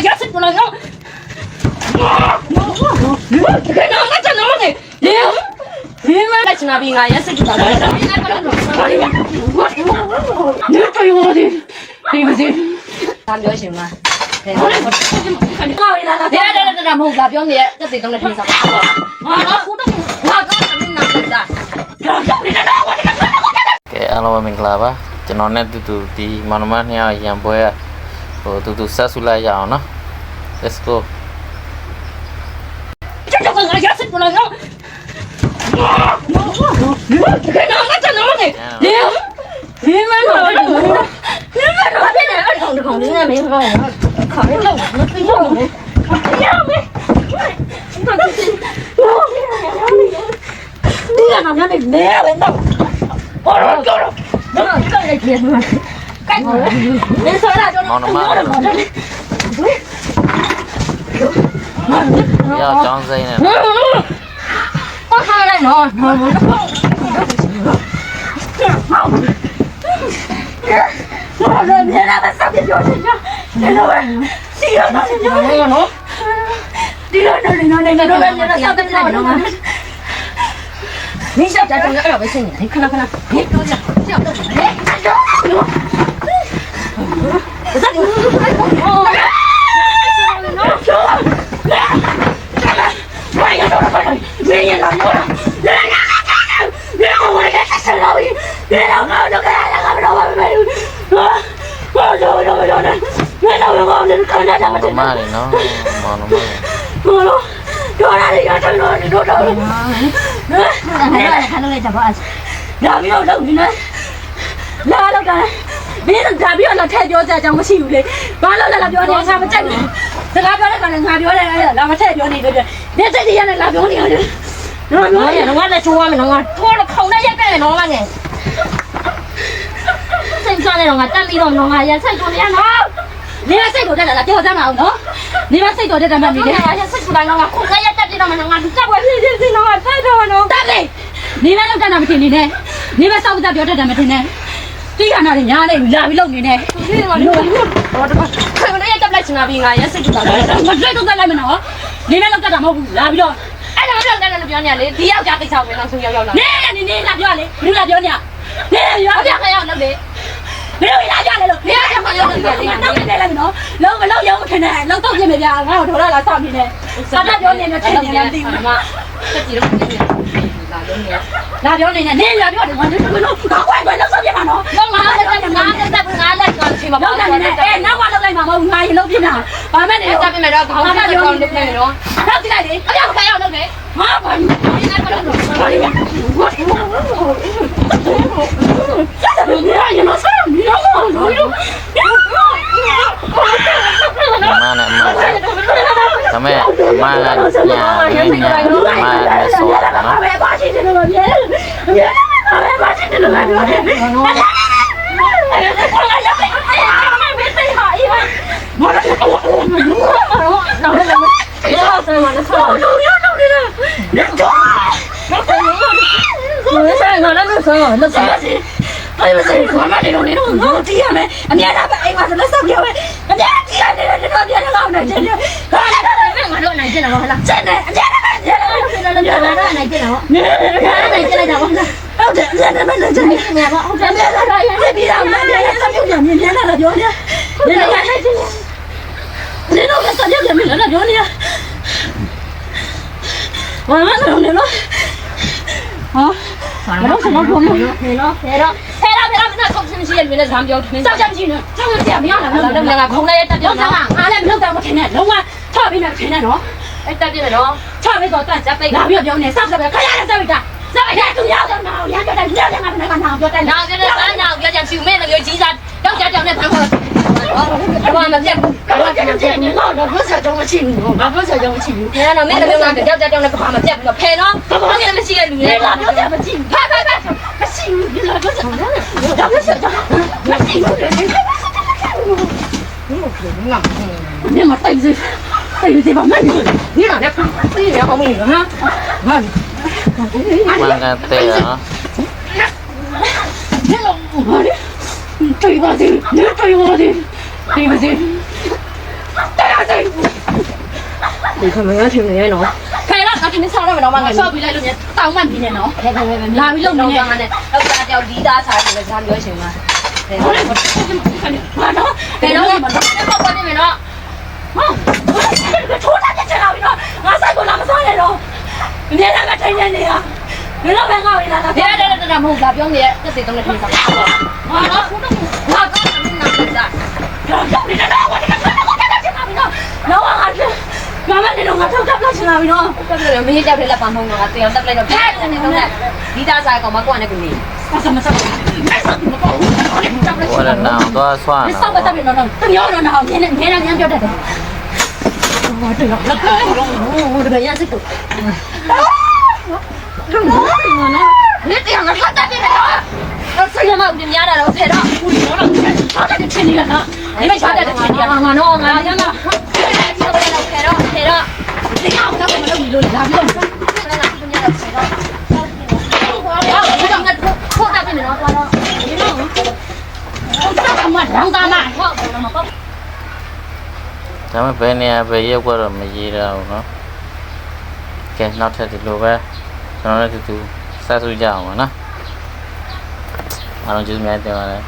ရစစ်ကိုလာနော်ငါချနော်နေလေမလိုက်ချင်တာပြီးငါရစစ်ကိုလာတယ်နေတိုင်ဝါဒီဒီမစီတာပြောရှင်လားတဲ့ဟုတ်တယ်ကောင်းရလားတဲ့မဟုတ်လားပြောနေရတက်သေးတော့လည်းထင်းစားပါဟာတော့ခုတော့ငါကောင်းတယ်နားလိုက်တာကဲအားလုံးပဲမင်္ဂလာပါကျွန်တော်နဲ့တူဒီမောင်နှမနှစ်ယောက်ရံပွဲဟိုတူဆက်စုလိုက်ရအောင်နော် let's go 这个我要是不能弄，我真的我得，你们那边二筒的孔应该没好，考虑到我们最后没，你看那边的没人弄，我说够了，能够来接吗？干活，人说了就မောင်နှမရောက်ကြောင်းစိမ့်နေ我看来喏，我这别让他上边叫人家，你说呗，你让他叫人家喏，你让他人家那个别让上边叫人家，你小家长要微信你，你看那，你这样这样，我这里，快点，别让我了，别让我给他生老病，别让我就给他那个老病啊！我就别让我看着他们မောင်နှမတွေနော်မောင်နှမ我了，我哪里要成了？你多少了？还能来讲话？哪边有东西呢？哪了干？别人哪边那太表在讲不清嘞，完了那表弟他们真的，这那表弟可能那表弟那么太表弟对不对？你这里也那表弟了，那表弟那我来说我们那个，拖了口那也干那个呢。正常的那个单位那个也才做的呢。你们谁做的了？叫我怎么弄？你们谁做的怎么弄的？我也谁做的那个，口也单位那个那个，这我是那个太多了。单位，你们都在那边听的呢？你们少不在表弟在那边听呢？ဒီကနာညာလေးလာပြီးလုံနေနေဒီကလို့ဟောတပတ်ခဏလေးတက်လိုက်ချင်တာပြီးငါရက်စိတ်ကြတာမတွေ့တော့တက်လိုက်မနော်နေနဲ့လောက်တက်တာမဟုတ်ဘူးလာပြီးတော့အဲ့ဒါပြောတယ်လို့ပြောနေလေဒီယောက်ျားကိစ္စပဲနောက်ဆုံးရောက်လာနေလာပြောလေဘယ်လိုလာပြောနေနေရောပြခရောက်လုပ်လေဘယ်လိုလာပြောလေလို့နေရမှာရောက်နေတယ်နောက်နေလိုက်မနော်လုံးမလုံးရုံမခင်နဲ့လောက်တော့ပြင်ပြပြငါ့ကိုဒေါ်လာစောင့်နေတယ်စာတတ်ပြောနေတယ်ထင်တယ်မသိဘူးမတက်ကြည့်တော့လာပြောနေနေလာပြောတယ်ဘာလို့ဘာကွက်လောက်စောင့်ပြမှာနော်လုံးငါလက်ကောချိန်မှာပေါ့နော်နောက်ကလောက်လိုက်မှာမဟုတ်ငါရင်လုံးပြမှာဘာမှနေတက်ပြမယ်တော့ခေါင်းကပြောနေတယ်နော်နောက်ကြည့်လိုက်လေအပြောက်ခရောက်လုပ်မယ်ဟာဘာလဲဘာလို့ဘာလဲရမစားမရောဘူးမနဲ့ဒါမဲ့အမကညာဆိုတာနော်ဘာရှိတယ်လို့ပြောတယ်ဘာရှိတယ်လို့ပြောတယ်咱们就照相机呢，照相机不要了，那个空的也照相了，俺来不能咱们天天，龙啊，差别没天天喏，哎，照片喏，差别多短，这辈子不要呢，上不了，看呀，这位的，这位的重要的呢，两个人，两个那个哪个的，哪个的，哪个讲九妹那个金山，要讲讲那谈话。我们这，我这你老的不是这么轻，我不是这么轻。你看那妹那个那个要讲那个话嘛，这个拍呢，我给他们写个女的，不要这么轻，拍，不行，你那个什么呢？我不是这么，我行，你嘛对着，对着吧，慢点，你哪点？你两好没有哈？慢。慢点对啊。对不起，对不起，对不起。ဒီခမရထင်နေရနော်ခဲတော့ငါထင်နေစားရမယ်တော့ငါဆော့ပြီးလိုက်လို့ညတောင်းမှန်ပြီးနေနော်လာပြီးလုံနေတယ်လောက်တာတောက်ဒီသားစားတယ်ဇာပြောရှင်မှာဟုတ်တယ်ဟာနော်ဘယ်တော့မှမပေါ်နေမယ်နော်ဟာထိုးတာချက်လာပြီးတော့ငါဆိုင်ကိုလာမစားနဲ့တော့အမြဲတမ်းထိုင်နေနေတာမင်းတို့ဘယ်ကောက်လာတာတဲ့မဟုတ်လားပြောနေတဲ့တက်စီတုံးနဲ့ထင်းစားဟာနော်ခုတော့ငါကောက်နေနာလိုက်တာတော့ဒီတော့ဘာလဲချက်လာပြီးတော့တော့ငါမမနေတော့ငါထောက်တက်လာချင်လာပြီနော်တက်တယ်မင်းကြောက်တယ်လက်ပန်းဖုံးတော့ငါတင်အောင်တက်လိုက်တော့ဖက်နေတော့ဒီသားစားကောင်မကွာနဲ့ကိုနေစမစမမဲဆောက်မပေါ့ကြောက်လိုက် ဟိုလည်းနောင်သွားဆွမ်း မဲဆောက်ပတ်တယ်နော်တော့တမျိုးတော့နော်ငင်းနေငင်းပြောတတ်တယ်ဟောတယ်လောက်တော့တကယ်ရစစ်ကိုတော့နော်ဒီတရားငါထားတတ်တယ်နော်တော့ဆရာမဦးများတာတော့ဖဲတော့ဦးတော့ထားတတ်တယ်ချင်းနေလားဒီမဲ့ထားတတ်တယ်ချင်းနေငါနော်ငါရမ်းတော့ဒီတော့ဖဲတော့ဒီကောင်ကတော့မလုပ်ဘူးလို့လာပြီးတော့ဆက်လာတာပြညာတော့ဖဲတော့ဒီကောင်ကထိုးတတ်တယ်နော်တော့ဒီတော့တော့အမရောင်းသားမဟုတ်ဘူးမပေါ့ ဒါပေမဲ့ဘယ်နေရာပဲရက်ွက်တော့မရေးတော့ဘူးเนาะကဲနောက်ထပ်ဒီလိုပဲကျွန်တော်လည်းတူတူစဆူကြအောင်ပါနော်အားလုံးကျေးဇူးများတင်ပါတယ်